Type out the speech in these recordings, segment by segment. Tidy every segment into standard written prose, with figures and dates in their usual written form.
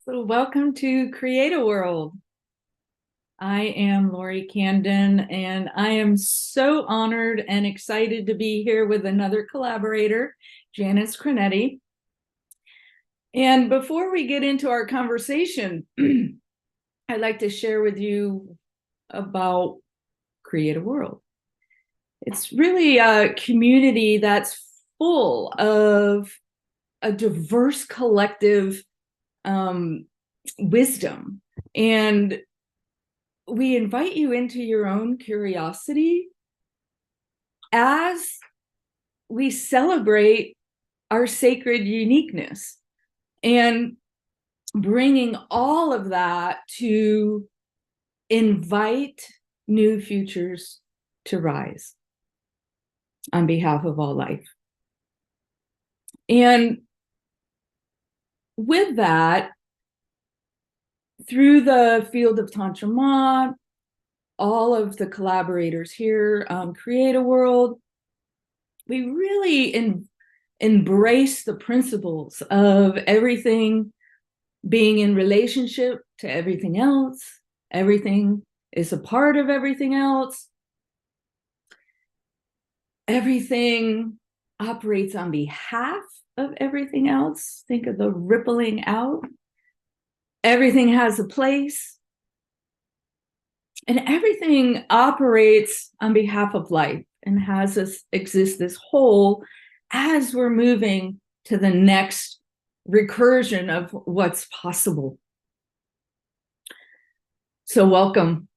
So welcome to Create a World. I am LoriCandon, and I am so honored and excited to be here with another collaborator, Janice Creneti. And before we get into our conversation, I'd like to share with you about Create a World. It's really a community that's full of a diverse collective wisdom. And we invite you into your own curiosity as we celebrate our sacred uniqueness and bringing all of that to invite new futures to rise on behalf of all life. And with that, through the field of Tantra Ma, all of the collaborators here Create a World, we really embrace the principles of everything being in relationship to everything else. Everything is a part of everything else. Everything operates on behalf of everything else. Think of the rippling out. Everything has a place. And everything operates on behalf of life and has us exist this whole as we're moving to the next recursion of what's possible. So welcome.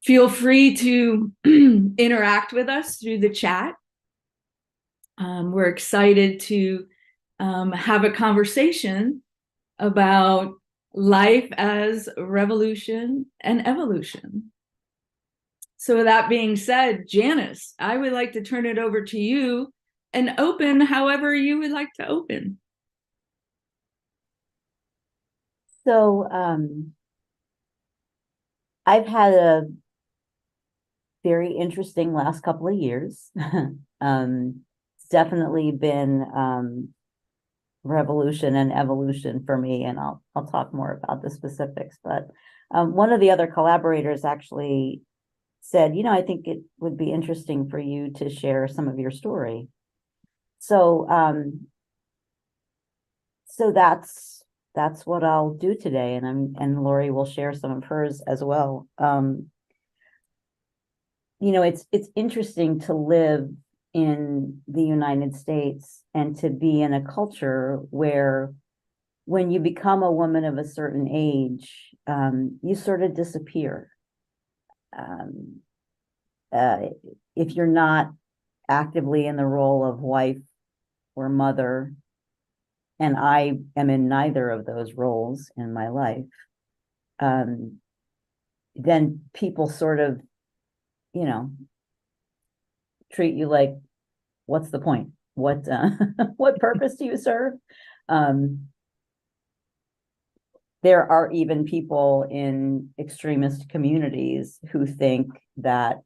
Feel free to interact with us through the chat. We're excited to have a conversation about life as revolution and evolution. So with that being said, Janice, I would like to turn it over to you and open however you would like to open. So I've had a very interesting last couple of years. It's definitely been revolution and evolution for me, and I'll talk more about the specifics. But one of the other collaborators actually said, I think it would be interesting for you to share some of your story. So that's what I'll do today, and Lori will share some of hers as well. It's interesting to live in the United States and to be in a culture where when you become a woman of a certain age, you sort of disappear. If you're not actively in the role of wife or mother, and I am in neither of those roles in my life, then people sort of, treat you like, what's the point? What what purpose do you serve? There are even people in extremist communities who think that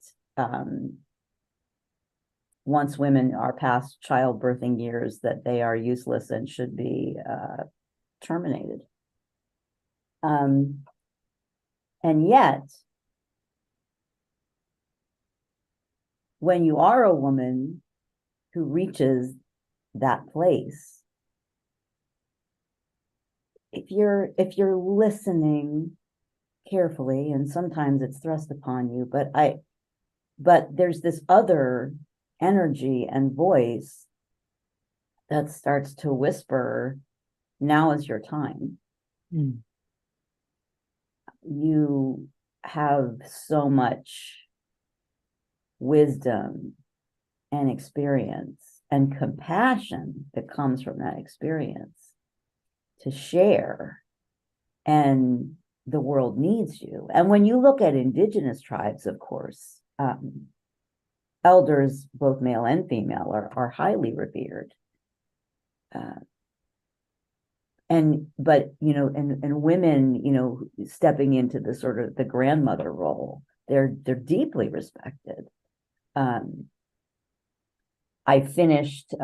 once women are past childbirthing years, that they are useless and should be terminated. And yet, when you are a woman who reaches that place, if you're listening carefully, and sometimes it's thrust upon you, but there's this other energy and voice that starts to whisper, now is your time. You have so much wisdom and experience and compassion that comes from that experience to share, and the world needs you. And when you look at indigenous tribes, of course, elders, both male and female, are highly revered. And women, stepping into the sort of the grandmother role, they're deeply respected. I finished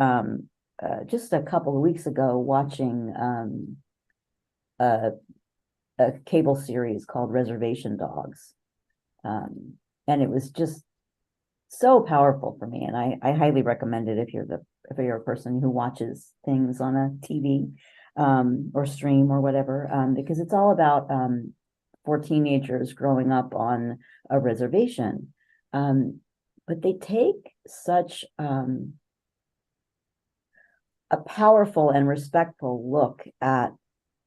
just a couple of weeks ago watching a, a cable series called Reservation Dogs. And it was just so powerful for me. And I highly recommend it if you're a person who watches things on a TV or stream or whatever, because it's all about for teenagers growing up on a reservation. But they take such a powerful and respectful look at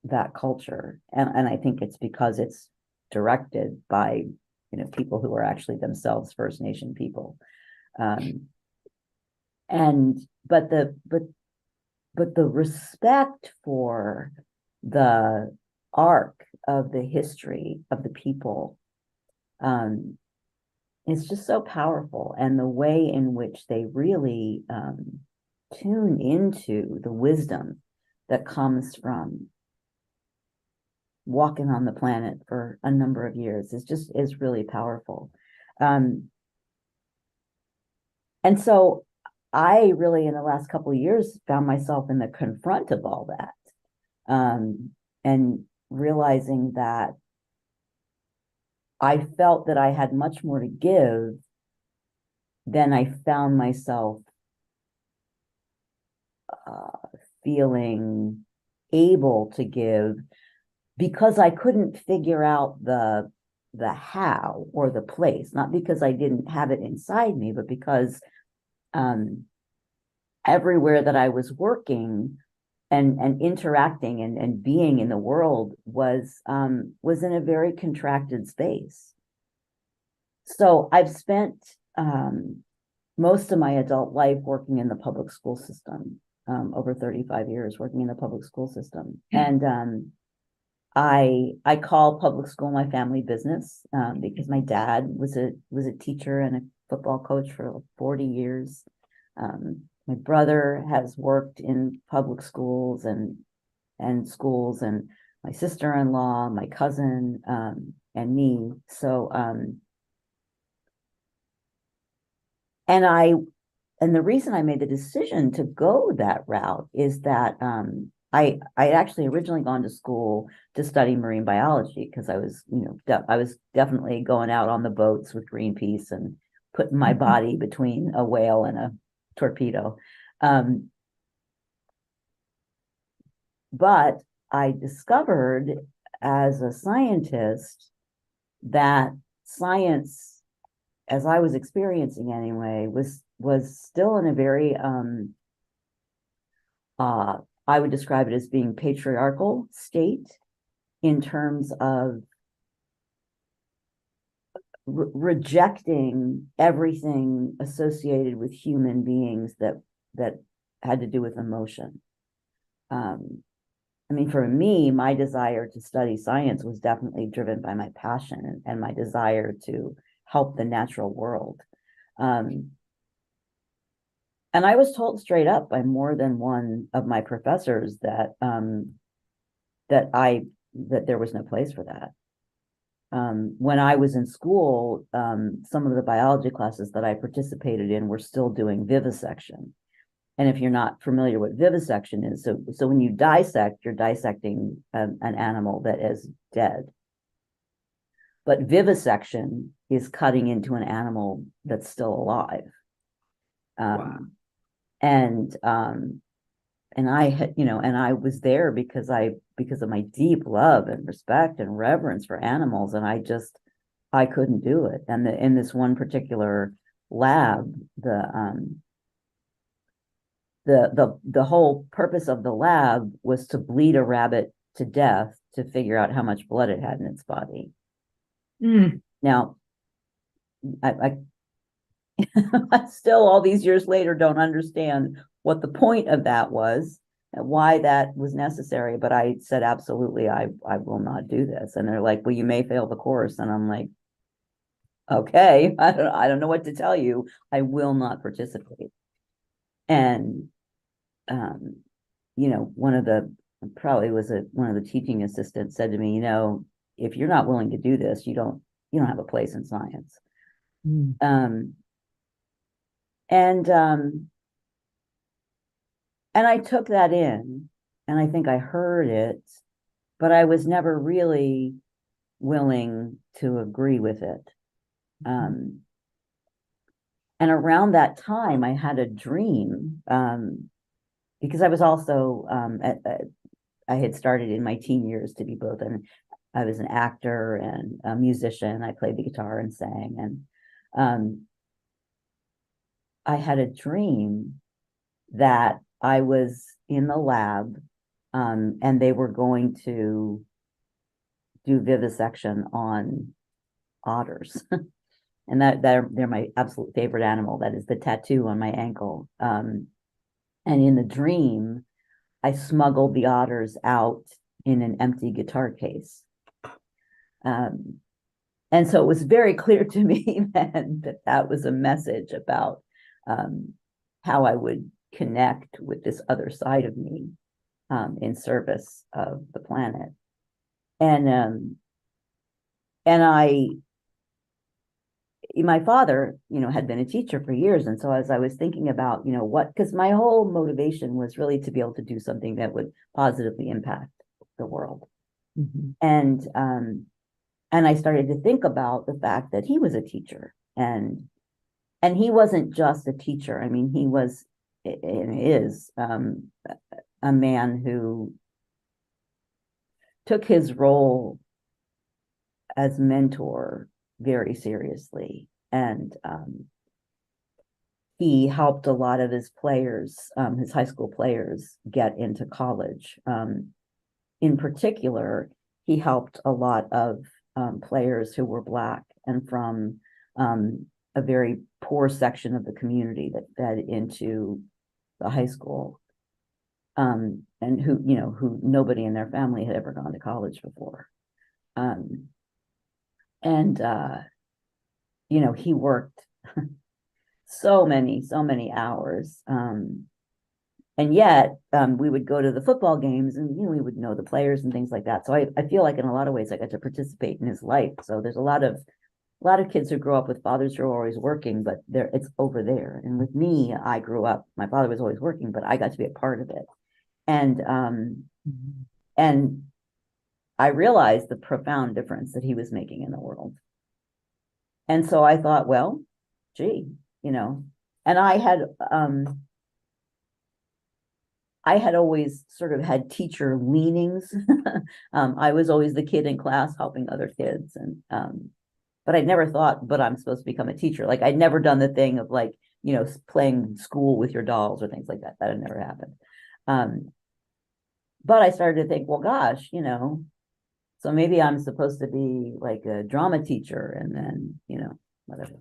that culture. And I think it's because it's directed by, people who are actually themselves First Nation people. But the respect for the arc of the history of the people is just so powerful, and the way in which they really tune into the wisdom that comes from walking on the planet for a number of years is really powerful. And so I really, in the last couple of years, found myself in the confront of all that, and realizing that I felt that I had much more to give than I found myself feeling able to give, because I couldn't figure out the how or the place, not because I didn't have it inside me, but because everywhere that I was working and interacting and being in the world was in a very contracted space. So I've spent most of my adult life working in the public school system, over 35 years working in the public school system. And I call public school my family business, because my dad was a teacher and a football coach for 40 years. My brother has worked in public schools and schools, and my sister-in-law, my cousin, and me. So, and the reason I made the decision to go that route is that I actually originally gone to school to study marine biology, because I was, I was definitely going out on the boats with Greenpeace and putting my body between a whale and a torpedo. But I discovered as a scientist that science, as I was experiencing anyway, was still in a very I would describe it as being patriarchal state, in terms of rejecting everything associated with human beings that had to do with emotion. I mean, for me, my desire to study science was definitely driven by my passion and my desire to help the natural world. And I was told straight up by more than one of my professors that there was no place for that. When I was in school, some of the biology classes that I participated in were still doing vivisection. And if you're not familiar what vivisection is, so when you dissect, you're dissecting an animal that is dead. But vivisection is cutting into an animal that's still alive. Wow. And I had, and I was there because of my deep love and respect and reverence for animals, and I couldn't do it. And in this one particular lab, the whole purpose of the lab was to bleed a rabbit to death to figure out how much blood it had in its body. Now, I still, all these years later, don't understand what the point of that was and why that was necessary. But I said, absolutely, I will not do this. And they're like, well, you may fail the course. And I'm like, okay, I don't know what to tell you. I will not participate. And one of the teaching assistants said to me, if you're not willing to do this, you don't have a place in science. And I took that in, and I think I heard it, but I was never really willing to agree with it. And around that time, I had a dream, because I was also, I had started in my teen years to be both I was an actor and a musician. I played the guitar and sang, and I had a dream that I was in the lab, and they were going to do vivisection on otters. And they're my absolute favorite animal. That is the tattoo on my ankle. And in the dream, I smuggled the otters out in an empty guitar case. And so it was very clear to me then that was a message about how I would connect with this other side of me, in service of the planet. And my father, had been a teacher for years. And so as I was thinking about, because my whole motivation was really to be able to do something that would positively impact the world. Mm-hmm. And I started to think about the fact that he was a teacher, and he wasn't just a teacher. I mean, he was and is a man who took his role as mentor very seriously, and he helped a lot of his players, his high school players, get into college. In particular, he helped a lot of players who were Black and from a very poor section of the community that fed into the high school, and who nobody in their family had ever gone to college before. He worked so many hours. And yet we would go to the football games, and we would know the players and things like that. So I feel like in a lot of ways I got to participate in his life. So there's a lot of kids who grow up with fathers who are always working, but it's over there. And with me, I grew up, my father was always working, but I got to be a part of it. And I realized the profound difference that he was making in the world. And so I thought, well, gee, and I had always sort of had teacher leanings. I was always the kid in class helping other kids, and but I'd never thought, but I'm supposed to become a teacher. Like I'd never done the thing of playing school with your dolls or things like that. That had never happened. But I started to think, well, gosh, so maybe I'm supposed to be like a drama teacher, and then, whatever.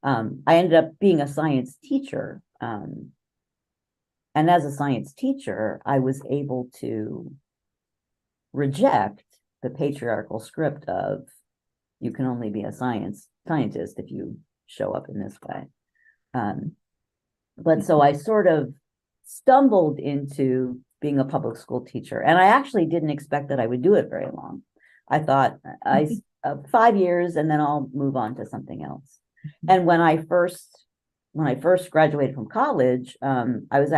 I ended up being a science teacher. And as a science teacher, I was able to reject the patriarchal script of you can only be a scientist if you show up in this way. But so I sort of stumbled into being a public school teacher, and I actually didn't expect that I would do it very long. I thought 5 years, and then I'll move on to something else. And when I first graduated from college, I was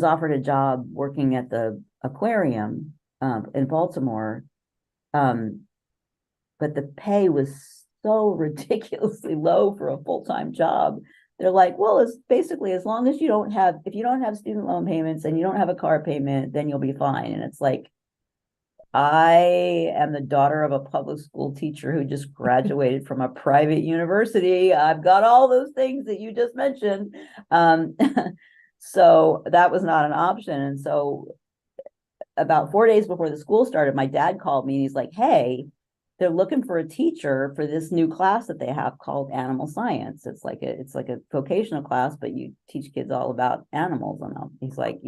offered a job working at the aquarium in Baltimore, but the pay was so ridiculously low for a full-time job. They're like, well, it's basically as long as if you don't have student loan payments and you don't have a car payment, then you'll be fine. And it's like, I am the daughter of a public school teacher who just graduated from a private university. I've got all those things that you just mentioned. So that was not an option. And so about 4 days before the school started, my dad called me and he's like, hey, they're looking for a teacher for this new class that they have called animal science. It's like a vocational class, but you teach kids all about animals. And he's like,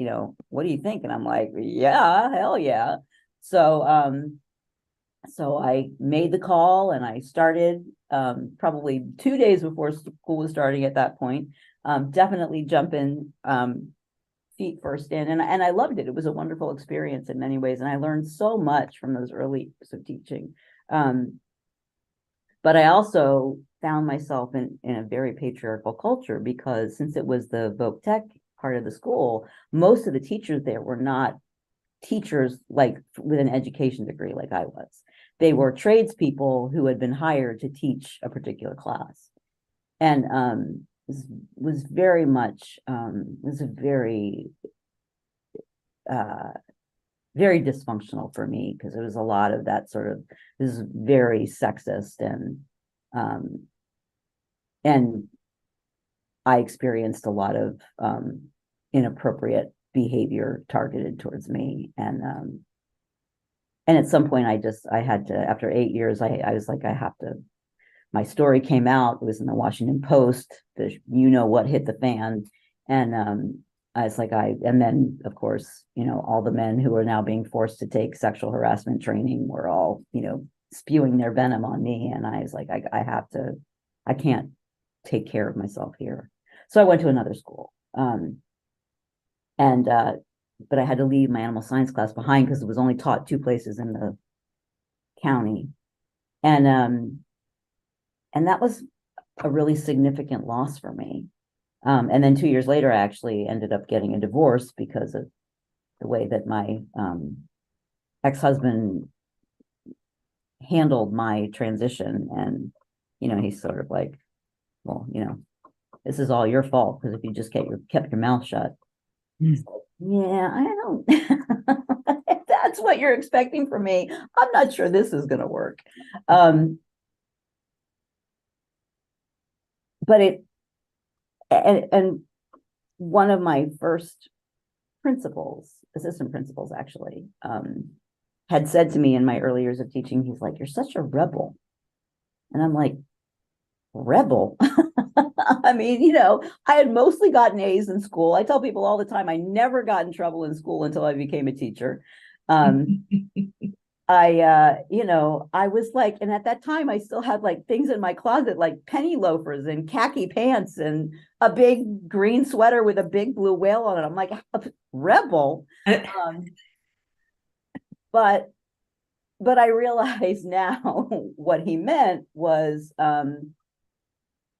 what do you think? And I'm like, yeah, hell yeah. So I made the call, and I started probably 2 days before school was starting at that point. Definitely jumping feet first in, and I loved it. It was a wonderful experience in many ways, and I learned so much from those early years of teaching. But I also found myself in a very patriarchal culture, because since it was the voc tech part of the school, most of the teachers there were not teachers like with an education degree like I was. They were tradespeople who had been hired to teach a particular class. And was very much was a very dysfunctional for me, because it was a lot of that sort of, this is very sexist, and I experienced a lot of inappropriate behavior targeted towards me. And at some point I had to, after 8 years, I was like, I have to, my story came out, it was in the Washington Post, you know what hit the fan. And I was like, and then of course, all the men who are now being forced to take sexual harassment training were all, spewing their venom on me. And I was like, I can't take care of myself here. So I went to another school. But I had to leave my animal science class behind because it was only taught 2 places in the county. And that was a really significant loss for me. And then 2 years later, I actually ended up getting a divorce because of the way that my ex-husband handled my transition. And, he's sort of like, well, this is all your fault, because if you just kept your mouth shut. Mm. Yeah, I don't. If that's what you're expecting from me, I'm not sure this is going to work. But and one of my first assistant principals actually, had said to me in my early years of teaching, he's like, "You're such a rebel." And I'm like, rebel? I mean, I had mostly gotten A's in school. I tell people all the time, I never got in trouble in school until I became a teacher. I was like, and at that time I still had like things in my closet, like penny loafers and khaki pants and a big green sweater with a big blue whale on it. I'm like, rebel. But I realize now what he meant was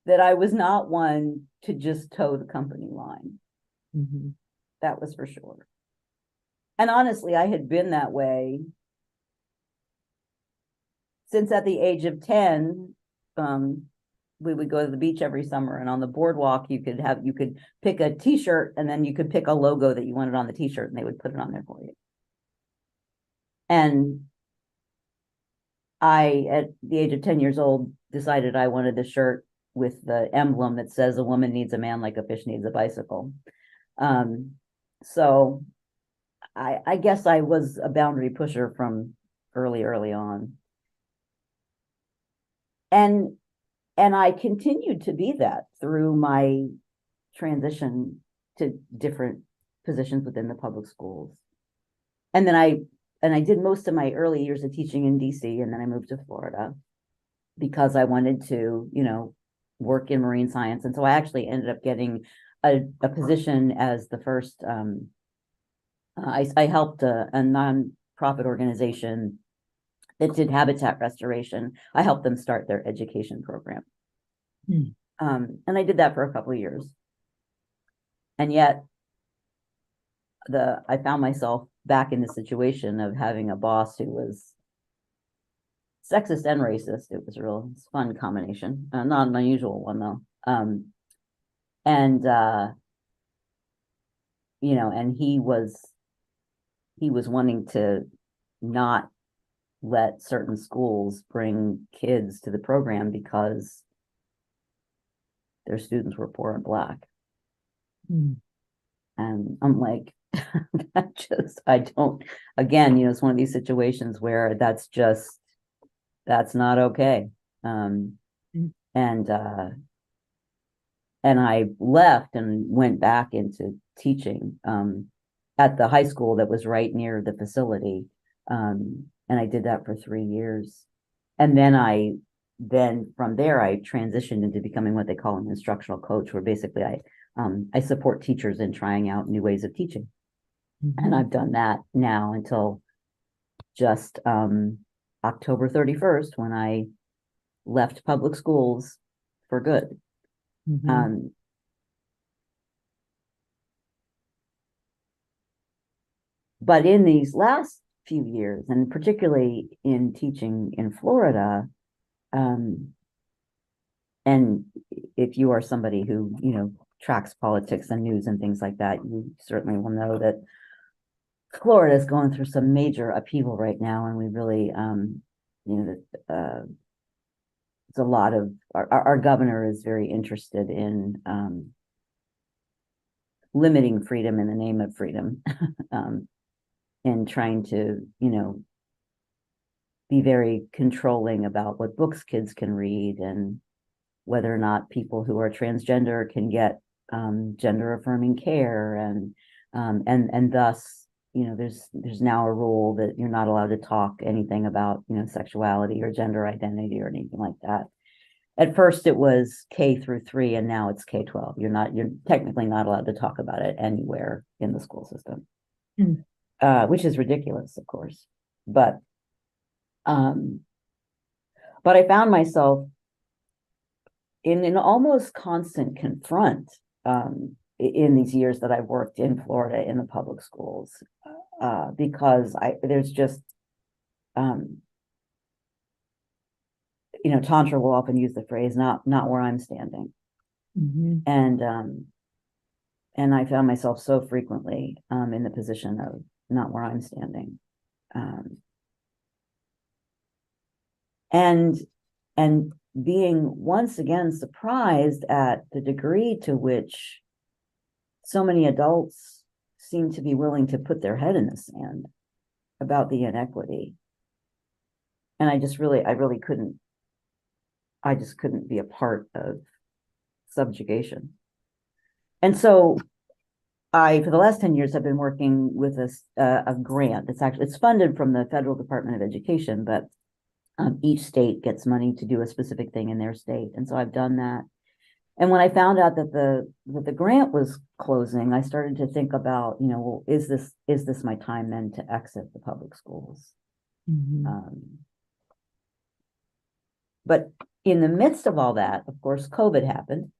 that I was not one to just toe the company line. Mm-hmm. That was for sure. And honestly, I had been that way since at the age of 10. We would go to the beach every summer, and on the boardwalk, you could pick a t-shirt, and then you could pick a logo that you wanted on the t-shirt, and they would put it on there for you. And I, at the age of 10 years old, decided I wanted the shirt with the emblem that says a woman needs a man like a fish needs a bicycle. So I guess I was a boundary pusher from early on. And I continued to be that through my transition to different positions within the public schools. And then I did most of my early years of teaching in DC, and then I moved to Florida because I wanted to, work in marine science. And so I actually ended up getting a position as the first, I helped a nonprofit organization that did habitat restoration. I helped them start their education program. And I did that for a couple of years. And yet I found myself back in the situation of having a boss who was sexist and racist. It was a fun combination, not an unusual one though. And he was wanting to not let certain schools bring kids to the program because their students were poor and Black. And I'm like, it's one of these situations where that's not okay. And I left and went back into teaching at the high school that was right near the facility. And I did that for 3 years. And then from there, I transitioned into becoming what they call an instructional coach, where basically I support teachers in trying out new ways of teaching. And I've done that now until just October 31st, when I left public schools for good. But in these last few years, and particularly in teaching in Florida, and if you are somebody who, tracks politics and news and things like that, you certainly will know that Florida is going through some major upheaval right now, and we really, it's a lot of our governor is very interested in limiting freedom in the name of freedom, and trying to, be very controlling about what books kids can read and whether or not people who are transgender can get gender affirming care, and thus, there's now a rule that you're not allowed to talk anything about, sexuality or gender identity or anything like that. At first it was K-3, and now it's K-12. You're technically not allowed to talk about it anywhere in the school system, which is ridiculous, of course. But I found myself in an almost constant confront in these years that I've worked in Florida in the public schools, because there's just, Tantra will often use the phrase, not where I'm standing. And I found myself so frequently in the position of not where I'm standing. And being once again surprised at the degree to which so many adults seem to be willing to put their head in the sand about the inequity. And I just couldn't be a part of subjugation. And so for the last 10 years, I've been working with a grant. It's funded from the Federal Department of Education, but each state gets money to do a specific thing in their state. And so I've done that. And when I found out that the grant was closing, I started to think about, well, is this my time then to exit the public schools? But in the midst of all that, of course, COVID happened.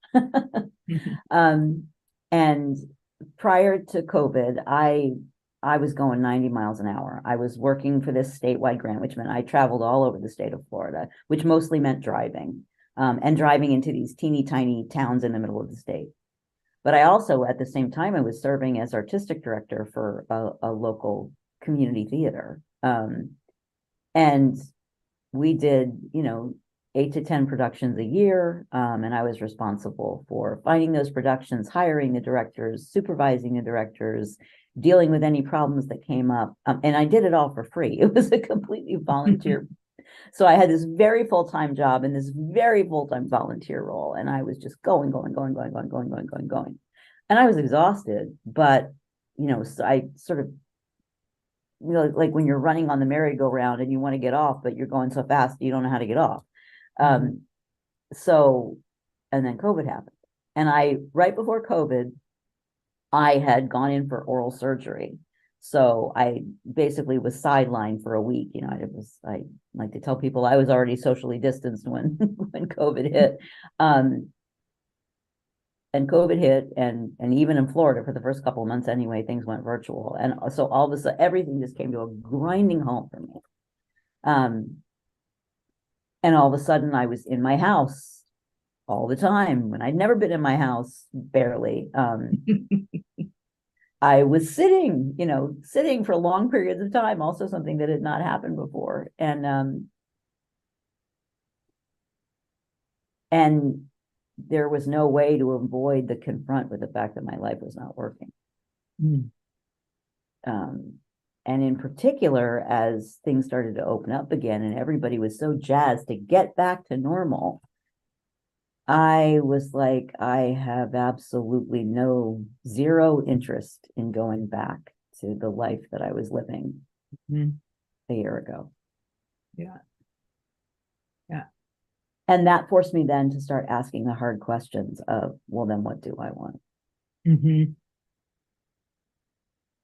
And prior to COVID, I was going 90 miles an hour. I was working for this statewide grant, which meant I traveled all over the state of Florida, which mostly meant driving, and driving into these teeny tiny towns in the middle of the state. But I also, at the same time, I was serving as artistic director for a local community theater. And we did, 8 to 10 productions a year. And I was responsible for finding those productions, hiring the directors, supervising the directors, dealing with any problems that came up. And I did it all for free. It was a completely volunteer. So I had this very full-time job and this very full-time volunteer role. And I was just going. And I was exhausted, but, so I sort of, like when you're running on the merry-go-round and you want to get off, but you're going so fast, you don't know how to get off. So, and then COVID happened. And right before COVID, I had gone in for oral surgery. So I basically was sidelined for a week. I like to tell people I was already socially distanced when COVID hit. And COVID hit, and even in Florida for the first couple of months anyway, things went virtual. And so all of a sudden, everything just came to a grinding halt for me. And all of a sudden I was in my house all the time when I'd never been in my house, barely. I was sitting for long periods of time, also something that had not happened before. And there was no way to avoid the confront with the fact that my life was not working. And in particular, as things started to open up again and everybody was so jazzed to get back to normal, I was like, I have absolutely zero interest in going back to the life that I was living a year ago. Yeah. And that forced me then to start asking the hard questions of, well, then what do I want?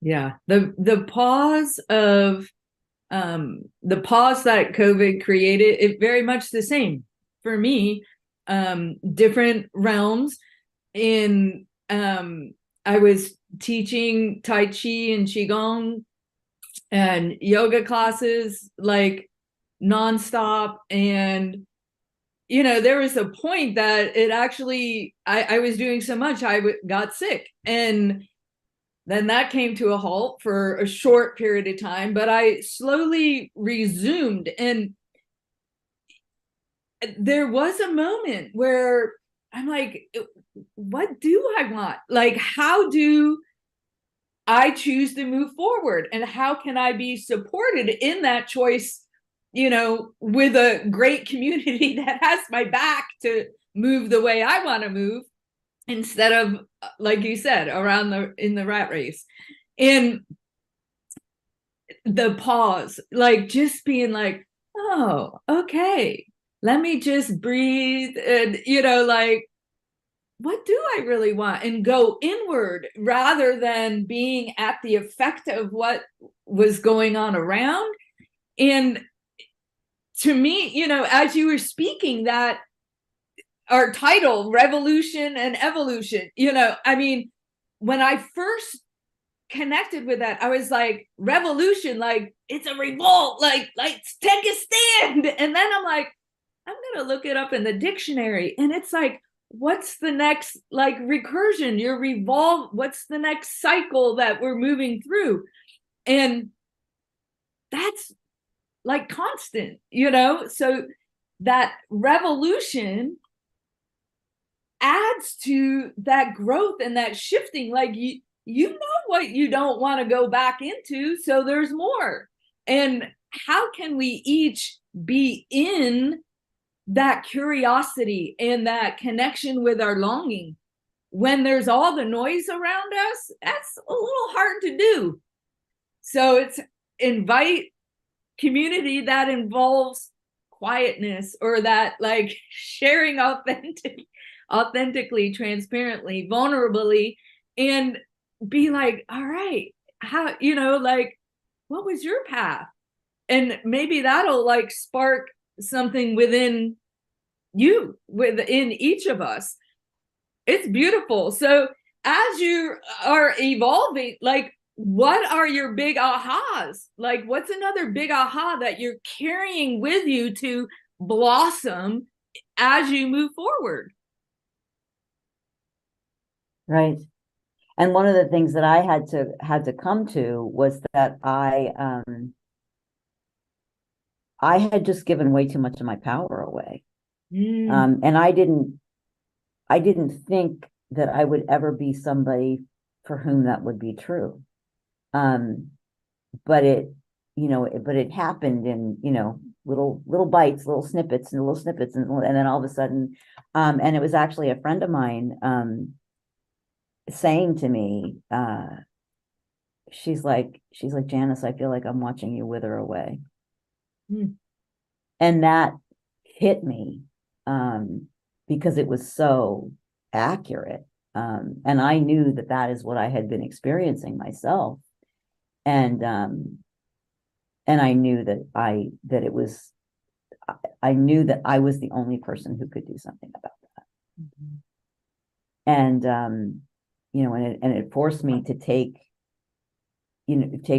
Yeah. The pause that COVID created, it very much the same for me. Different realms I was teaching Tai Chi and Qigong and yoga classes like nonstop. And, you know, there was a point that it actually, I was doing so much, got sick. And then that came to a halt for a short period of time, but I slowly resumed. And there was a moment where I'm like, what do I want? Like, how do I choose to move forward? And how can I be supported in that choice, you know, with a great community that has my back to move the way I want to move, instead of, like you said, around in the rat race. And the pause, like just being like, oh, okay, let me just breathe. And, you know, like, what do I really want? And go inward rather than being at the effect of what was going on around. And to me, you know, as you were speaking, that our title, Revolution and Evolution, you know, I mean, when I first connected with that, I was like, revolution, like it's a revolt, like take a stand. And then I'm like, I'm gonna look it up in the dictionary, and it's like, what's the next, like, recursion, your revolve, what's the next cycle that we're moving through? And that's like constant, you know. So that revolution adds to that growth and that shifting. Like, you know what you don't want to go back into, so there's more. And how can we each be in that curiosity and that connection with our longing when there's all the noise around us? That's a little hard to do. So it's invite community that involves quietness, or that, like, sharing authentically, transparently, vulnerably, and be like, all right, how, you know, like, what was your path? And maybe that'll like spark something within you, within each of us. It's beautiful. So as you are evolving, like, what are your big ahas? Like, what's another big aha that you're carrying with you to blossom as you move forward? Right. And one of the things that I had to come to was that I had just given way too much of my power away. And I didn't think that I would ever be somebody for whom that would be true. But it happened in, little bites, little snippets, and then all of a sudden, and it was actually a friend of mine saying to me, she's like, Janice, I feel like I'm watching you wither away. And that hit me, because it was so accurate. And I knew that that is what I had been experiencing myself. And I knew that I knew that I was the only person who could do something about that. And and it forced me to take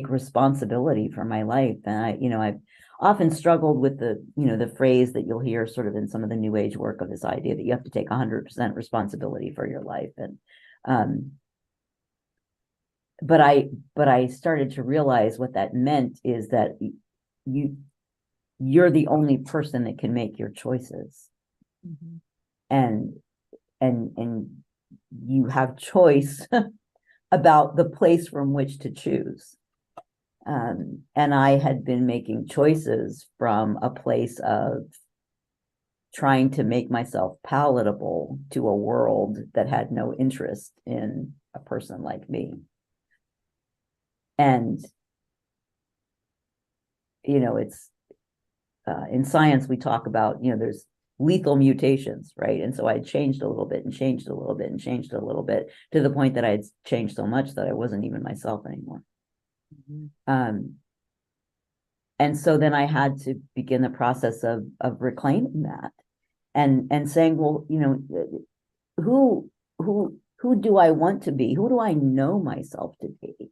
responsibility for my life. And I've often struggled with the phrase that you'll hear sort of in some of the new age work, of this idea that you have to take 100% responsibility for your life. And but I started to realize what that meant is that you're the only person that can make your choices. And you have choice about the place from which to choose. And I had been making choices from a place of trying to make myself palatable to a world that had no interest in a person like me. And, it's in science, we talk about, there's lethal mutations, right? And so I changed a little bit and changed a little bit and changed a little bit, to the point that I had changed so much that I wasn't even myself anymore. And so then I had to begin the process of reclaiming that, and saying, well, who do I want to be? Who do I know myself to be?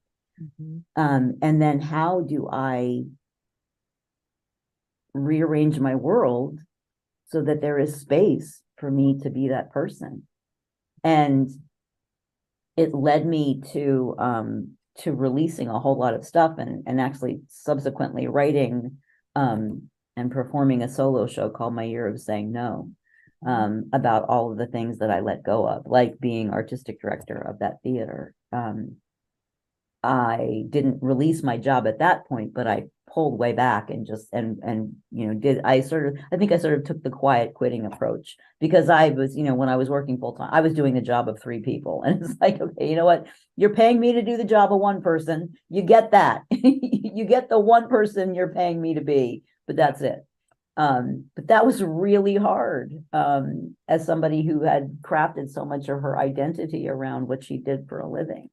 And then how do I rearrange my world so that there is space for me to be that person? And it led me to releasing a whole lot of stuff, and actually subsequently writing and performing a solo show called My Year of Saying No, about all of the things that I let go of, like being artistic director of that theater. I didn't release my job at that point, but I pulled way back and just I think I sort of took the quiet quitting approach, because I was, when I was working full time, I was doing the job of 3 people, and it's like, okay, you know what, you're paying me to do the job of 1 person, you get that. You get the 1 person you're paying me to be, but that's it. But that was really hard, as somebody who had crafted so much of her identity around what she did for a living.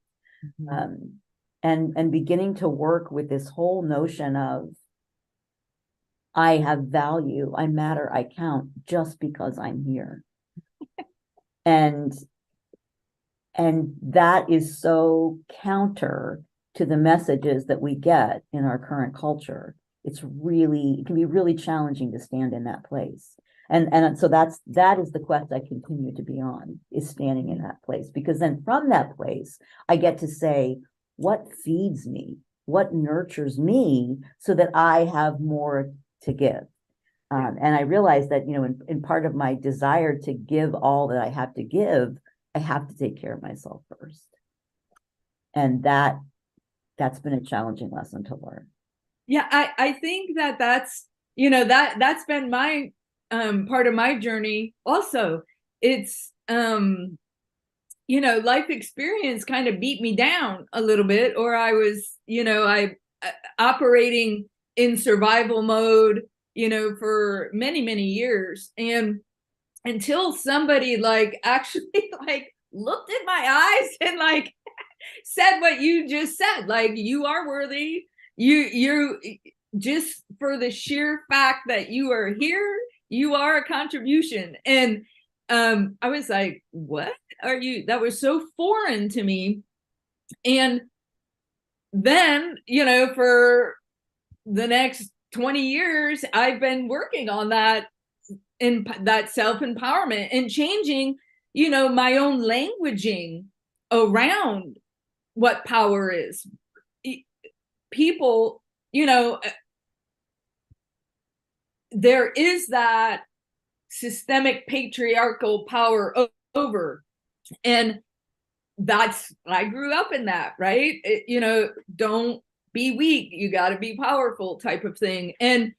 And beginning to work with this whole notion of, I have value, I matter, I count just because I'm here. And that is so counter to the messages that we get in our current culture. It can be really challenging to stand in that place. And so that is the quest I continue to be on, is standing in that place, because then from that place, I get to say, what feeds me, what nurtures me, so that I have more to give. And I realized that, in part of my desire to give all that I have to give, I have to take care of myself first. And that's been a challenging lesson to learn. Yeah, I think that's that's been my part of my journey also. It's life experience kind of beat me down a little bit, or I was, operating in survival mode, for many, many years. And until somebody actually looked in my eyes and said what you just said, you are worthy. You just, for the sheer fact that you are here, you are a contribution. And I was like, what are you? That was so foreign to me. And then, for the next 20 years, I've been working on that, in that self-empowerment, and changing, my own languaging around what power is. People, there is that systemic patriarchal power over, and I grew up in that, right? Don't be weak, you got to be powerful type of thing. And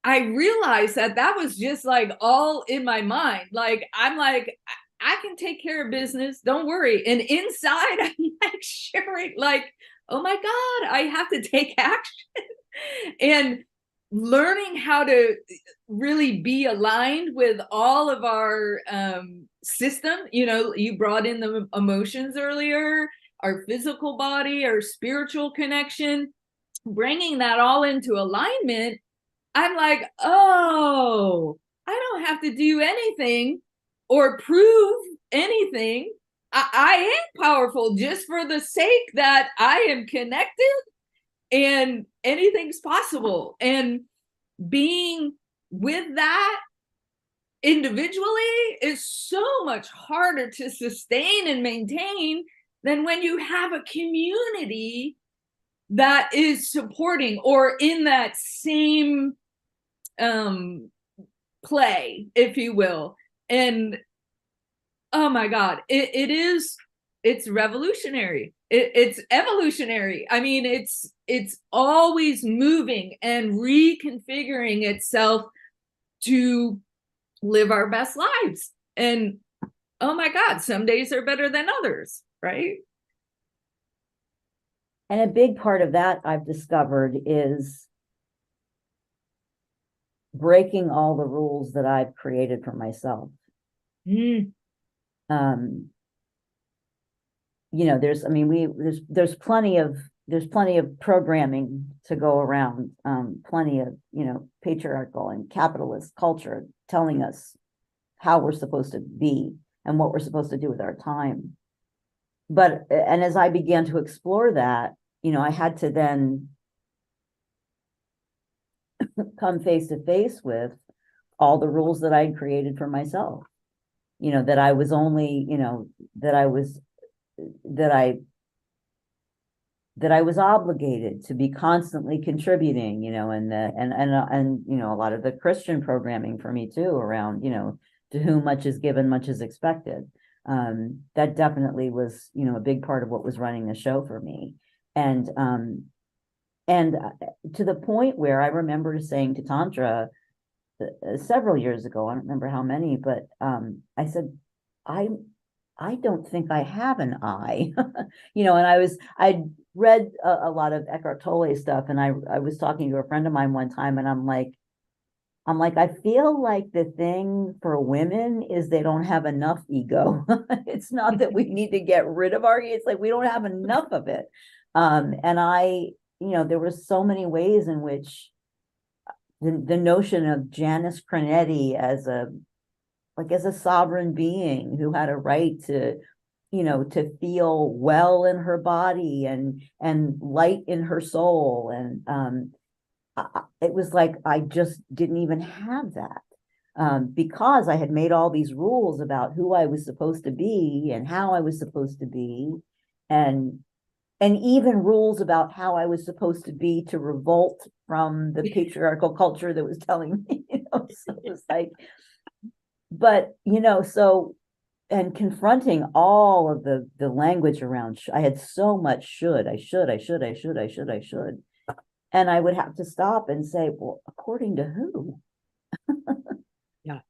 I realized that was just all in my mind. I'm like, I can take care of business, don't worry. And inside I'm sharing, oh my God, I have to take action. And learning how to really be aligned with all of our system. You brought in the emotions earlier, our physical body, our spiritual connection, bringing that all into alignment. I'm like, oh, I don't have to do anything or prove anything. I am powerful just for the sake that I am connected, and anything's possible. And being with that individually is so much harder to sustain and maintain than when you have a community that is supporting, or in that same play, if you will. And oh my God, it's revolutionary. It's evolutionary. I mean, it's always moving and reconfiguring itself to live our best lives. And oh my God, some days are better than others, right? And a big part of that, I've discovered, is breaking all the rules that I've created for myself. There's plenty of programming to go around, plenty of, patriarchal and capitalist culture telling us how we're supposed to be and what we're supposed to do with our time. And as I began to explore that, I had to then come face to face with all the rules that I'd created for myself. That I was only, that I was that I was obligated to be constantly contributing, and a lot of the Christian programming for me too around, to whom much is given, much is expected. That definitely was, a big part of what was running the show for me. And to the point where I remember saying to Tantra several years ago, I don't remember how many, but I said, I don't think I have an I, and I'd read a lot of Eckhart Tolle stuff, and I was talking to a friend of mine one time, and I'm like, I feel like the thing for women is they don't have enough ego. It's not that we need to get rid of our, it's like we don't have enough of it. And there were so many ways in which the notion of Janice Creneti as a sovereign being who had a right to, to feel well in her body and light in her soul. And it was like I just didn't even have that, because I had made all these rules about who I was supposed to be and how I was supposed to be, and even rules about how I was supposed to be to revolt from the patriarchal culture that was telling me, so it was like, but, and confronting all of the language around, I had so much should. And I would have to stop and say, well, according to who? Yeah.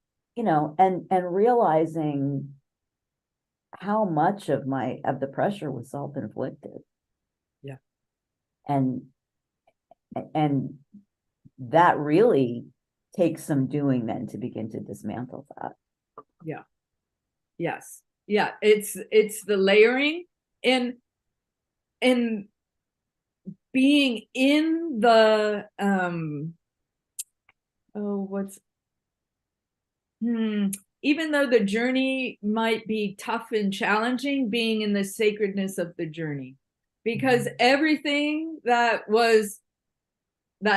And realizing how much of the pressure was self-inflicted. Yeah. And that really takes some doing then to begin to dismantle that. Yeah. Yes. Yeah. It's the layering and being in the even though the journey might be tough and challenging, being in the sacredness of the journey, because everything that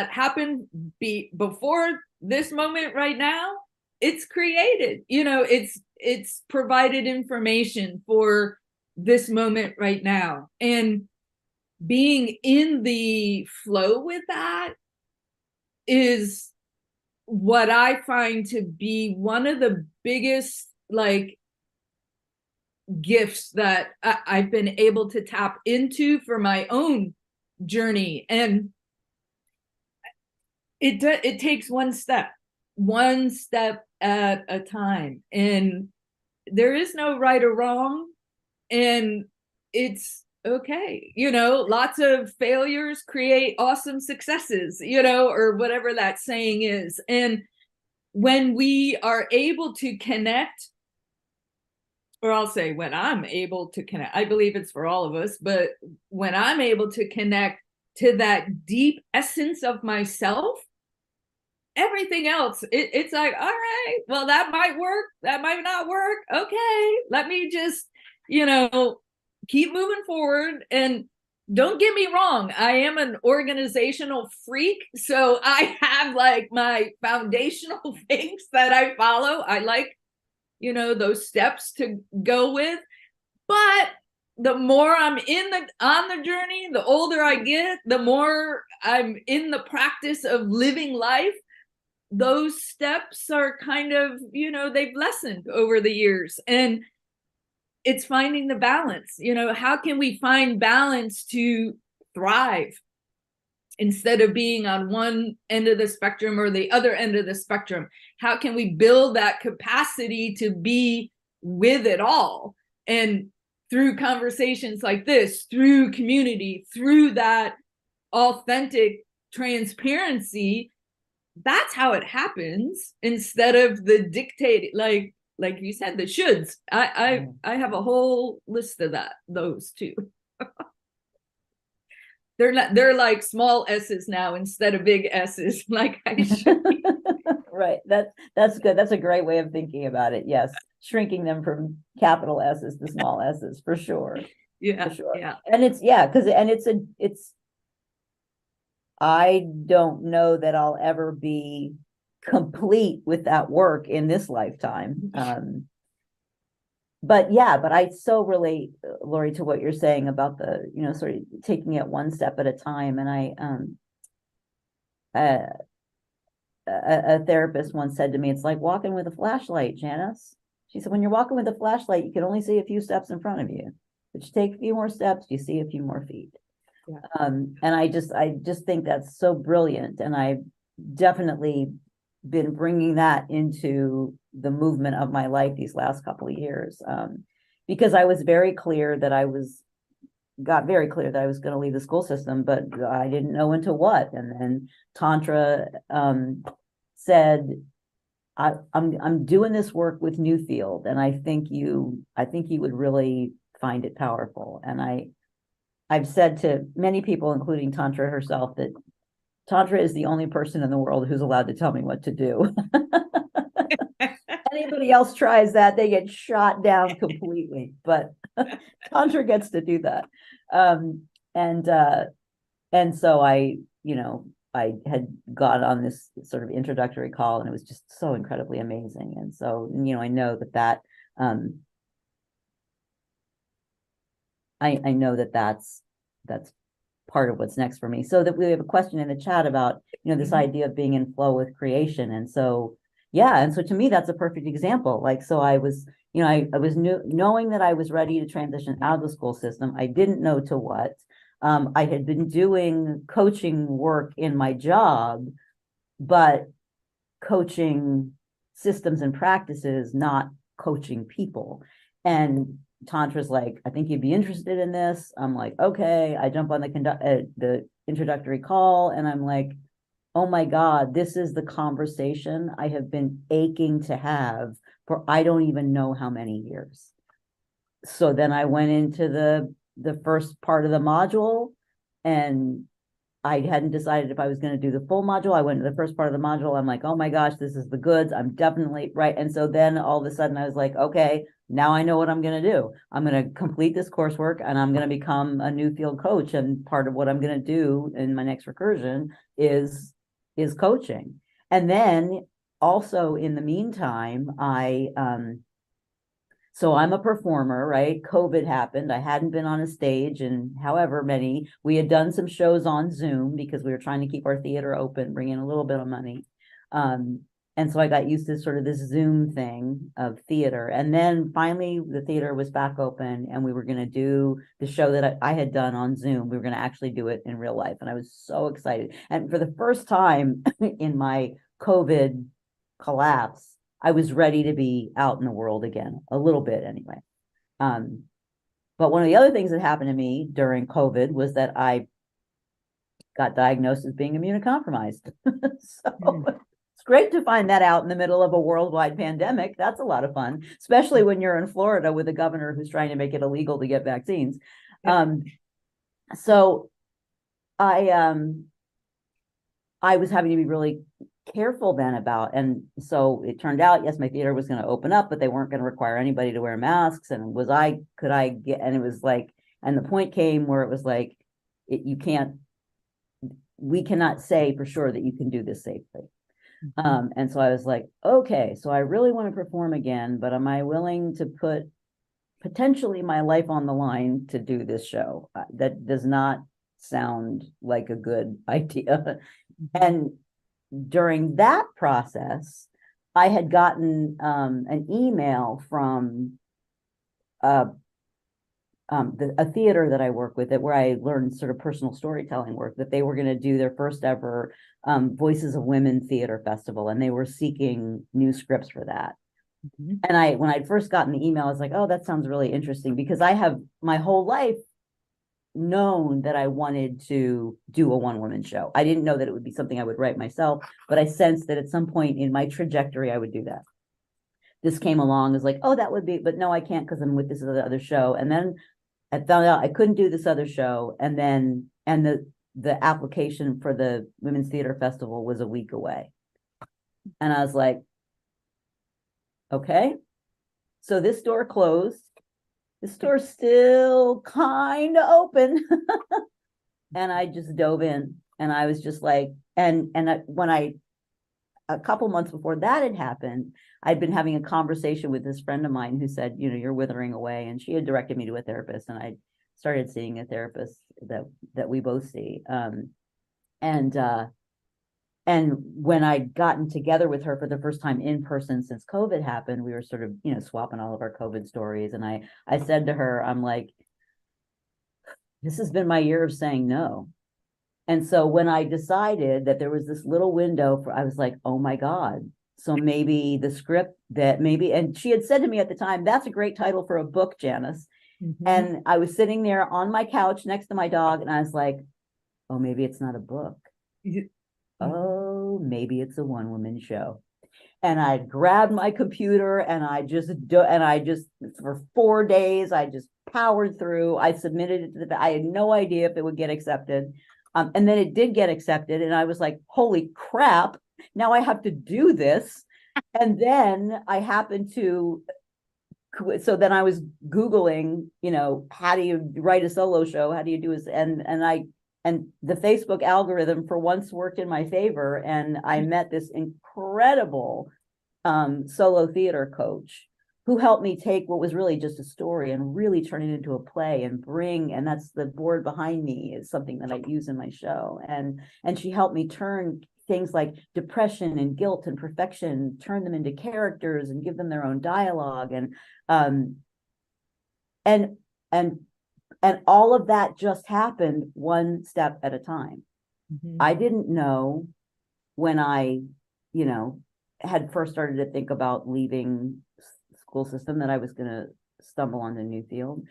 happened before this moment right now, it's created, it's provided information for this moment right now. And being in the flow with that is what I find to be one of the biggest gifts that I've been able to tap into for my own journey. And it takes one step at a time, and there is no right or wrong, and it's okay. Lots of failures create awesome successes, or whatever that saying is. And when we are able to connect, or I'll say when I'm able to connect, I believe it's for all of us, but when I'm able to connect to that deep essence of myself, everything else, it's like, all right, well, that might work, that might not work. Okay, let me just, keep moving forward. And don't get me wrong, I am an organizational freak. So I have my foundational things that I follow. I like, those steps to go with. But the more I'm on the journey, the older I get, the more I'm in the practice of living life. Those steps are kind of, they've lessened over the years. And it's finding the balance. How can we find balance to thrive instead of being on one end of the spectrum or the other end of the spectrum? How can we build that capacity to be with it all? And through conversations like this, through community, through that authentic transparency, that's how it happens, instead of the dictated, like you said, the shoulds. I have a whole list of those too. They're like small S's now instead of big S's, like I should. Right. That's good. That's a great way of thinking about it. Yes. Shrinking them from capital S's to small S's, for sure. Yeah. for sure. Yeah. And it's, yeah, because, and it's, I don't know that I'll ever be complete with that work in this lifetime. But yeah, but I so relate, Lori, to what you're saying about the, sort of taking it one step at a time. And uh, a therapist once said to me, it's like walking with a flashlight, Janice. She said, when you're walking with a flashlight, you can only see a few steps in front of you. But you take a few more steps, you see a few more feet. Yeah. And I just think that's so brilliant. And I've definitely been bringing that into the movement of my life these last couple of years. Because I was very clear that got very clear that I was going to leave the school system, but I didn't know into what. And then Tantra said, I'm doing this work with Newfield, and I think you would really find it powerful. And I've said to many people, including Tantra herself, that Tantra is the only person in the world who's allowed to tell me what to do. Anybody else tries that, they get shot down completely. But Tantra gets to do that. And so I had got on this sort of introductory call, and it was just so incredibly amazing. And so, I know I know that's part of what's next for me. So that we have a question in the chat about, this idea of being in flow with creation. And so, yeah. And so to me, that's a perfect example. Like, so I was, I was knowing that I was ready to transition out of the school system. I didn't know to what. I had been doing coaching work in my job, but coaching systems and practices, not coaching people. And Tantra's like, I think you'd be interested in this. I'm like, okay. I jump on the introductory call, and I'm like, oh my God, this is the conversation I have been aching to have for I don't even know how many years. So then I went into the first part of the module, and I hadn't decided if I was going to do the full module. I went to the first part of the module. I'm like, oh my gosh, this is the goods. I'm definitely right. And so then all of a sudden I was like, okay, now I know what I'm going to do. I'm going to complete this coursework, and I'm going to become a Newfield coach. And part of what I'm going to do in my next recursion is coaching. And then also in the meantime, so I'm a performer, right? COVID happened. I hadn't been on a stage in however many. We had done some shows on Zoom because we were trying to keep our theater open, bring in a little bit of money. And so I got used to sort of this Zoom thing of theater. And then finally the theater was back open, and we were going to do the show that I had done on Zoom. We were going to actually do it in real life. And I was so excited. And for the first time in my COVID collapse, I was ready to be out in the world again, a little bit anyway. But one of the other things that happened to me during COVID was that I got diagnosed as being immunocompromised. So it's great to find that out in the middle of a worldwide pandemic. That's a lot of fun, especially when you're in Florida with a governor who's trying to make it illegal to get vaccines. So I was having to be really careful then about, and so it turned out, yes, my theater was going to open up, but they weren't going to require anybody to wear masks. And could I get, and it was like, and the point came where it was like, we cannot say for sure that you can do this safely. And so I was like, okay, so I really want to perform again, but am I willing to put potentially my life on the line to do this show? That does not sound like a good idea. And during that process, I had gotten an email from a theater that I work with, where I learned sort of personal storytelling work, that they were going to do their first ever Voices of Women Theater Festival, and they were seeking new scripts for that. And when I'd first gotten the email, I was like, oh, that sounds really interesting, because I have my whole life known that I wanted to do a one-woman show. I didn't know that it would be something I would write myself, but I sensed that at some point in my trajectory, I would do that. This came along as like, oh, that would be, but no, I can't, because I'm with this other show. And then I found out I couldn't do this other show. And then, the application for the Women's Theater Festival was a week away. And I was like, okay, so this door closed. the store's still kind of open. And I just dove in, and I was just like, when I, a couple months before that had happened, I'd been having a conversation with this friend of mine who said, you're withering away. And she had directed me to a therapist, and I started seeing a therapist that we both see. And when I'd gotten together with her for the first time in person since COVID happened, we were sort of, swapping all of our COVID stories. And I said to her, I'm like, this has been my year of saying no. And so when I decided that there was this little window I was like, oh my God. So maybe the script and she had said to me at the time, that's a great title for a book, Janice. Mm-hmm. And I was sitting there on my couch next to my dog, and I was like, oh, maybe it's not a book. Oh, maybe it's a one-woman show. And I grabbed my computer, and I just for 4 days, I just powered through. I submitted it to I had no idea if it would get accepted. And then it did get accepted. And I was like, holy crap, now I have to do this. And then I happened to, so then I was Googling, how do you write a solo show? How do you do this? And the Facebook algorithm for once worked in my favor. And I met this incredible solo theater coach who helped me take what was really just a story and really turn it into a play and that's the board behind me is something that I use in my show. And she helped me turn things like depression and guilt and perfection, turn them into characters and give them their own dialogue. And all of that just happened one step at a time. Mm-hmm. I didn't know when I, had first started to think about leaving school system that I was going to stumble on a new field.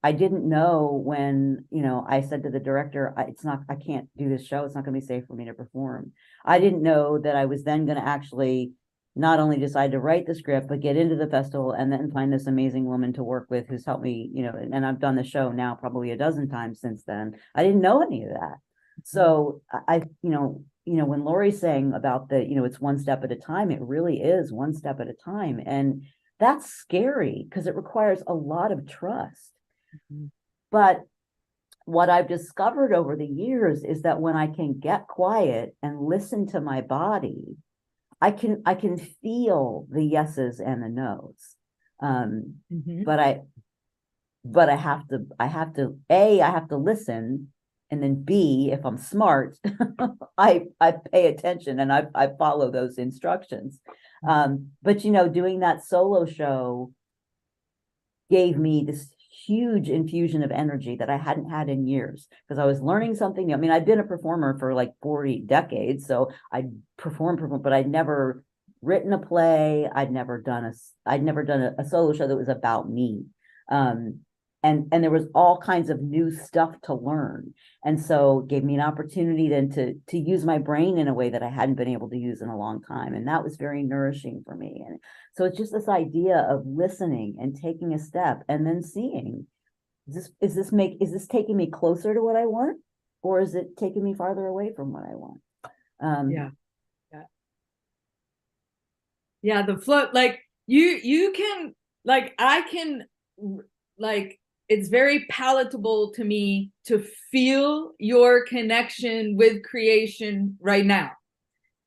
I didn't know when, I said to the director, I can't do this show. It's not going to be safe for me to perform. I didn't know that I was then going to actually not only decide to write the script, but get into the festival and then find this amazing woman to work with who's helped me, and I've done the show now probably a dozen times since then. I didn't know any of that. So when Lori's saying about it's one step at a time, it really is one step at a time. And that's scary because it requires a lot of trust. Mm-hmm. But what I've discovered over the years is that when I can get quiet and listen to my body, I can feel the yeses and the nos. Mm-hmm. But I have to listen. And then B, if I'm smart, I pay attention and I follow those instructions. But doing that solo show gave me this huge infusion of energy that I hadn't had in years because I was learning something. I mean, I've been a performer for like 40 decades, so I performed, but I'd never written a play. I'd never done a solo show that was about me. And there was all kinds of new stuff to learn. And so it gave me an opportunity then to use my brain in a way that I hadn't been able to use in a long time. And that was very nourishing for me. And so it's just this idea of listening and taking a step and then seeing, is this taking me closer to what I want? Or is it taking me farther away from what I want? Yeah. The flow, like you can, like, I can, like, it's very palatable to me to feel your connection with creation right now.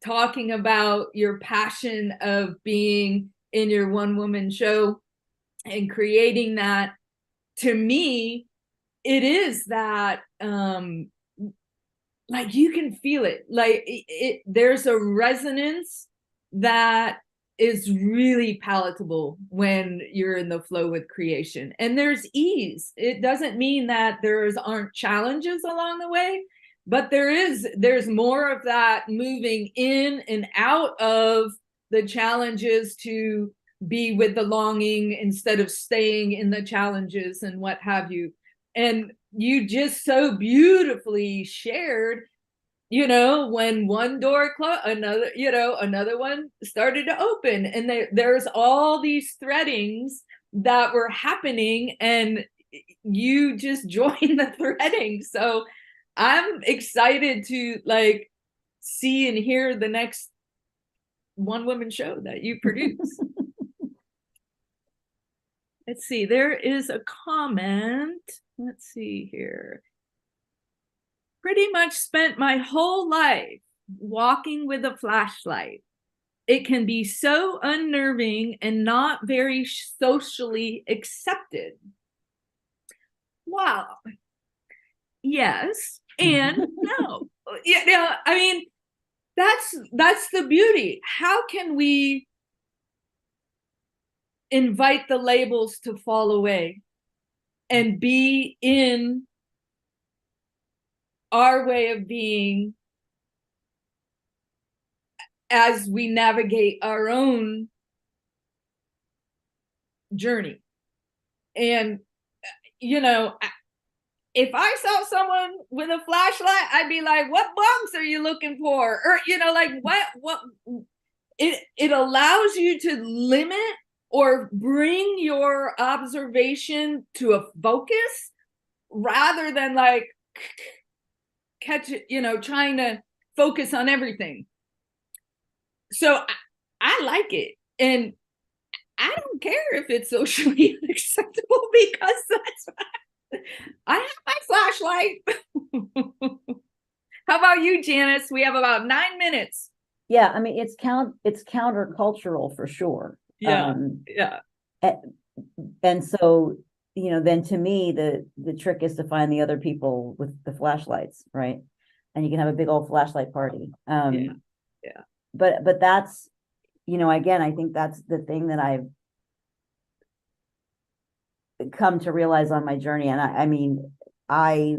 Talking about your passion of being in your one-woman show and creating that, to me, it is that, like, you can feel it. Like, there's a resonance that is really palatable when you're in the flow with creation. And there's ease. It doesn't mean that aren't challenges along the way, but there's more of that moving in and out of the challenges to be with the longing instead of staying in the challenges and what have you. And you just so beautifully shared, when one door closed, another one started to open, and there's all these threadings that were happening, and you just joined the threading. So I'm excited to like see and hear the next one woman show that you produce. let's see, there is a comment. Let's see here. Pretty much spent my whole life walking with a flashlight. It can be so unnerving and not very socially accepted. Wow. Yes and no. I mean, that's the beauty. How can we invite the labels to fall away and be in our way of being as we navigate our own journey? And if I saw someone with a flashlight, I'd be like, what bugs are you looking for? Or like what it allows you to limit or bring your observation to a focus rather than like catch it, trying to focus on everything. So I like it. And I don't care if it's socially unacceptable because I have my flashlight. How about you, Janice? We have about 9 minutes. Yeah, I mean, it's countercultural for sure. Yeah. And so, then to me, the trick is to find the other people with the flashlights, right? And you can have a big old flashlight party. Yeah. But that's, again, I think that's the thing that I've come to realize on my journey. And I mean, I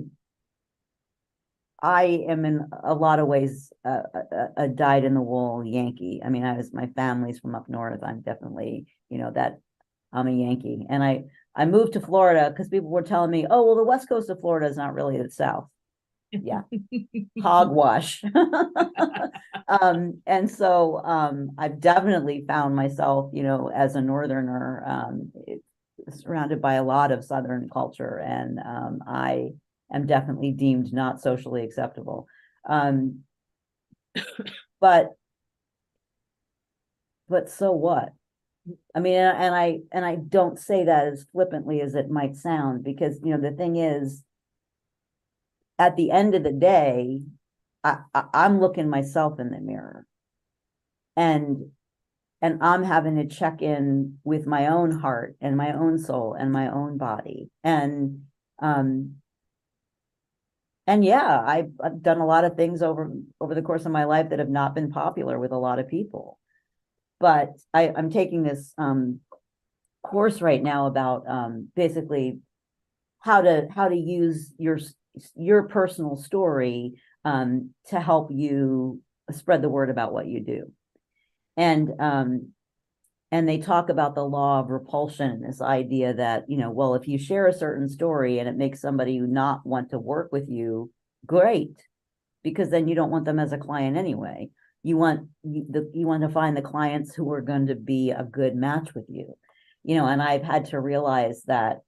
am in a lot of ways a dyed-in-the-wool Yankee. I mean, my family's from up north. I'm definitely, that I'm a Yankee. And I moved to Florida because people were telling me, oh, well, the west coast of Florida is not really the South. Yeah. Hogwash. And so I've definitely found myself, as a northerner, surrounded by a lot of Southern culture. And I am definitely deemed not socially acceptable. But so what? I mean, and I don't say that as flippantly as it might sound, because the thing is, at the end of the day, I'm looking myself in the mirror, and I'm having to check in with my own heart and my own soul and my own body. And yeah, I've done a lot of things over the course of my life that have not been popular with a lot of people. But I'm taking this course right now about basically how to use your personal story to help you spread the word about what you do. And they talk about the law of repulsion, this idea that, well, if you share a certain story and it makes somebody not want to work with you, great, because then you don't want them as a client anyway. You want to find the clients who are going to be a good match with you, and I've had to realize that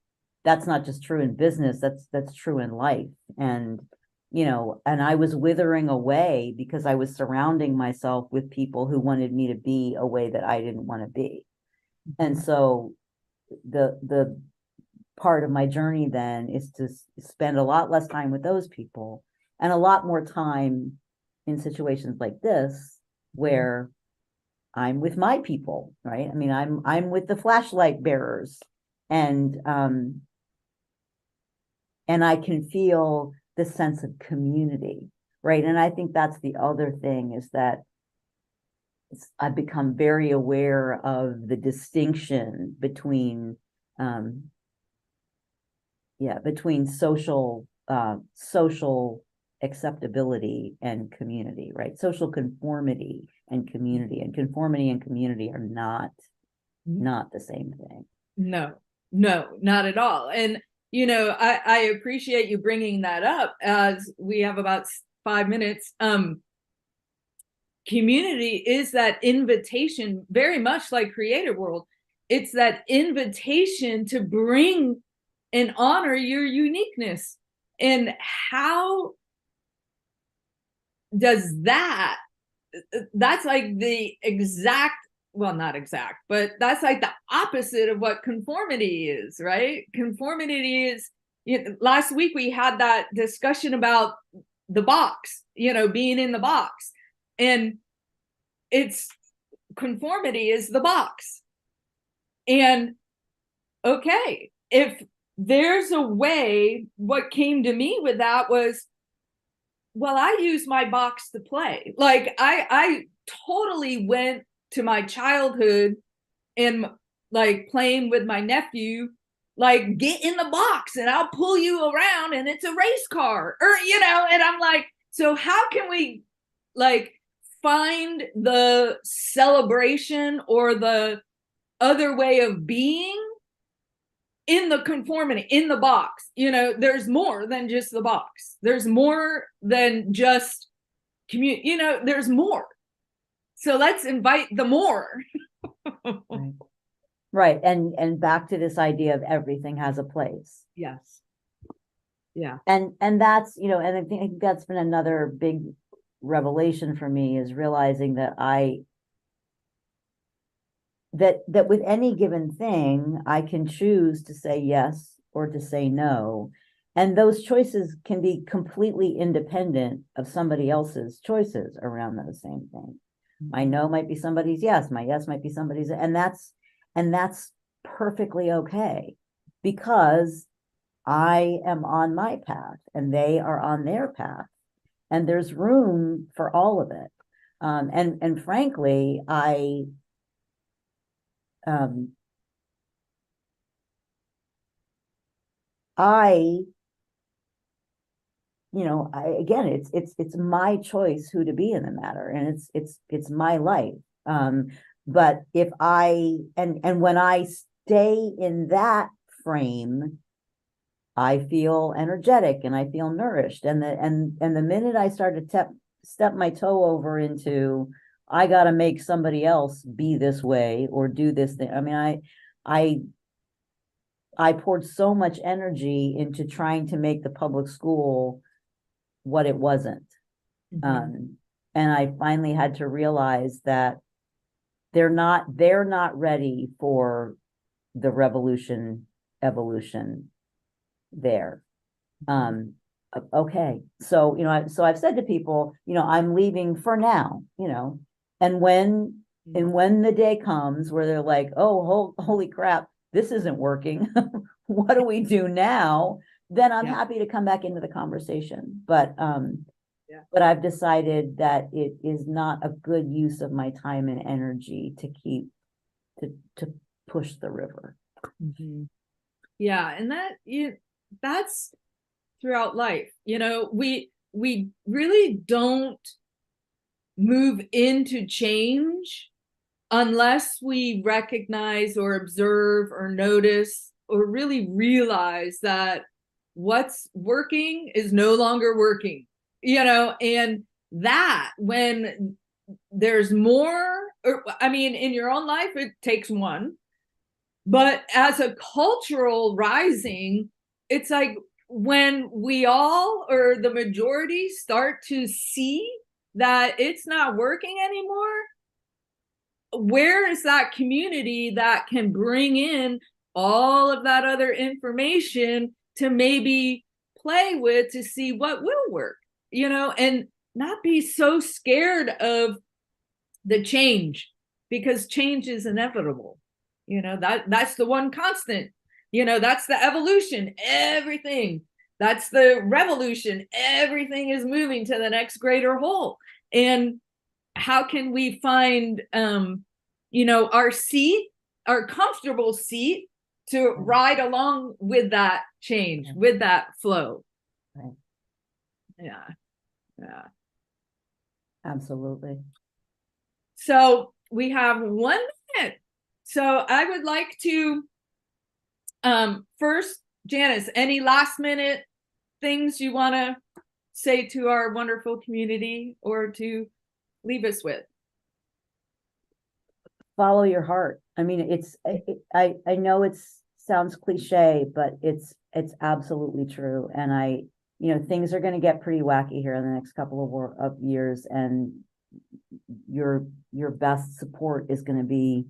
that's not just true in business, that's true in life. And and I was withering away because I was surrounding myself with people who wanted me to be a way that I didn't want to be. And so the part of my journey then is to spend a lot less time with those people and a lot more time in situations like this, where I'm with my people, right? I mean, I'm with the flashlight bearers, and I can feel the sense of community, right? And I think that's the other thing, is that I've become very aware of the distinction between between social acceptability and community, right? Social conformity and community, and conformity and community are not the same thing. No, not at all. And I appreciate you bringing that up, as we have about 5 minutes. Community is that invitation, very much like Creative World. It's that invitation to bring and honor your uniqueness. And how does that's like the exact well, not exact, but that's like the opposite of what conformity is, right? Conformity is, last week we had that discussion about the box, being in the box. And it's conformity is the box. And okay, if there's a way, what came to me with that was, well, I use my box to play. Like I totally went to my childhood and like playing with my nephew, like get in the box and I'll pull you around and it's a race car, or and I'm like, so how can we like find the celebration or the other way of being in the conformity, in the box? There's more than just the box. There's more than just community, there's more. So let's invite the more. Right. Right. And back to this idea of everything has a place. Yes. Yeah. And that's, and I think that's been another big revelation for me, is realizing that that with any given thing, I can choose to say yes or to say no. And those choices can be completely independent of somebody else's choices around those same things. My no might be somebody's yes, my yes might be somebody's, and that's perfectly okay, because I am on my path and they are on their path, and there's room for all of it. And frankly, I again, it's my choice who to be in the matter, and it's my life. But if and when I stay in that frame, I feel energetic and I feel nourished. And the minute I start to step my toe over into, I got to make somebody else be this way or do this thing. I mean, I poured so much energy into trying to make the public school what it wasn't. And I finally had to realize that they're not ready for the evolution there. Okay. So, so I've said to people, I'm leaving for now, and when the day comes where they're like, oh, holy crap, this isn't working. What do we do now? Then I'm happy to come back into the conversation. But I've decided that it is not a good use of my time and energy to keep to push the river. Yeah, and that's throughout life. We really don't move into change unless we recognize or observe or notice or really realize that what's working is no longer working, and that when there's more, in your own life, it takes one, but as a cultural rising, it's like when we all, or the majority, start to see that it's not working anymore, where is that community that can bring in all of that other information to maybe play with to see what will work, and not be so scared of the change, because change is inevitable. That's the one constant, that's the evolution, everything. That's the revolution, everything is moving to the next greater whole. And how can we find our seat, our comfortable seat, to ride along with that change, with that flow? Right. Yeah. Absolutely. So we have 1 minute. So I would like to first, Janice, any last minute things you want to say to our wonderful community, or to leave us with? Follow your heart. I mean, I know it sounds cliche, but it's absolutely true. And things are going to get pretty wacky here in the next couple of years, and your best support is going to be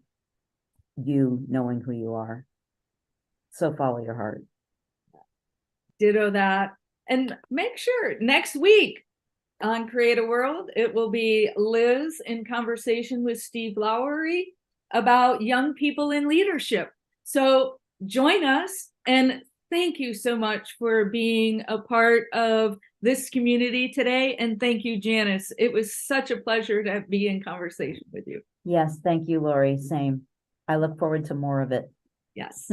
you knowing who you are. So follow your heart. Ditto that. And make sure next week on Create a World, it will be Liz in conversation with Steve Lowery about young people in leadership. So join us, and thank you so much for being a part of this community today. And thank you, Janice. It was such a pleasure to be in conversation with you. Yes, thank you, Lori. Same. I look forward to more of it. Yes.